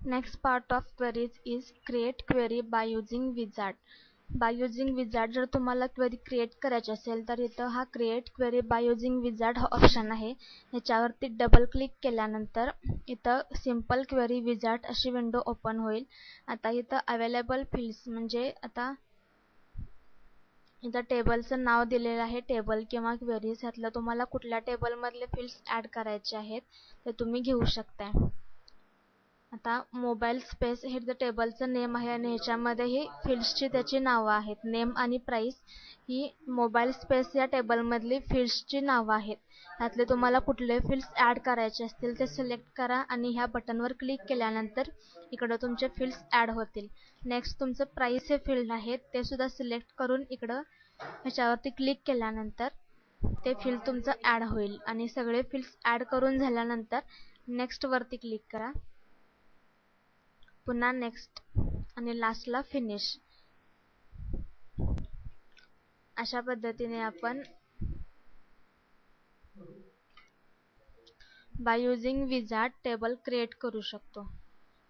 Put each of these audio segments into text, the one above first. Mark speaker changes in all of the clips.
Speaker 1: Next part of queries is create query by using wizard. By using wizard जर तुम्हाला query create करायची असेल तर इथं हा create query by using wizard हा ऑप्शन आहे. याच्यावरती डबल क्लिक केल्यानंतर इथं सिंपल क्वेरी विजार्ड अशी विंडो ओपन होईल. आता इथं अवेलेबल फील्ड्स म्हणजे आता इथं टेबलचं नाव दिलेलं आहे टेबल किंवा क्वेरीज. यातलं तुम्हाला कुठल्या टेबल मधले फील्ड्स ऍड करायचे आहेत ते तुम्ही घेऊ शकताय. आता मोबाईल स्पेस हे टेबलचं नेम आहे आणि ह्याच्यामध्ये ही फील्ड्सची त्याची नावं आहेत. नेम आणि प्राइस ही मोबाईल स्पेस या टेबल मधली फील्ड्सची नावं आहेत. यातले तुम्हाला कुठले फील्ड्स ऍड करायचे असतील ते सिलेक्ट करा आणि ह्या बटनवर क्लिक केल्यानंतर इकडं तुमचे फील्ड्स ऍड होतील. नेक्स्ट तुमचं प्राइस हे फील्ड आहे ते सुद्धा सिलेक्ट करून इकडं ह्याच्यावरती क्लिक केल्यानंतर ते फील्ड तुमचं ऍड होईल आणि सगळे फील्ड्स ऍड करून झाल्यानंतर नेक्स्ट वरती क्लिक करा. पुन्हा नेक्स्ट आणि लास्टला फिनिश. अशा पद्धतीने आपण by using wizard table create करू शकतो.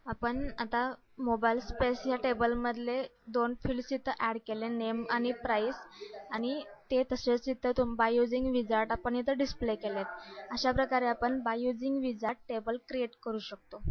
Speaker 1: आपण आता मोबाईल स्पेस या टेबल मधले दोन फील्ड्स इथं ऍड केले, नेम आणि प्राइस, आणि ते तसेच इथं बाय युजिंग विजार्ड आपण इथं डिस्प्ले केलेत. अशा प्रकारे आपण by using wizard table create करू शकतो.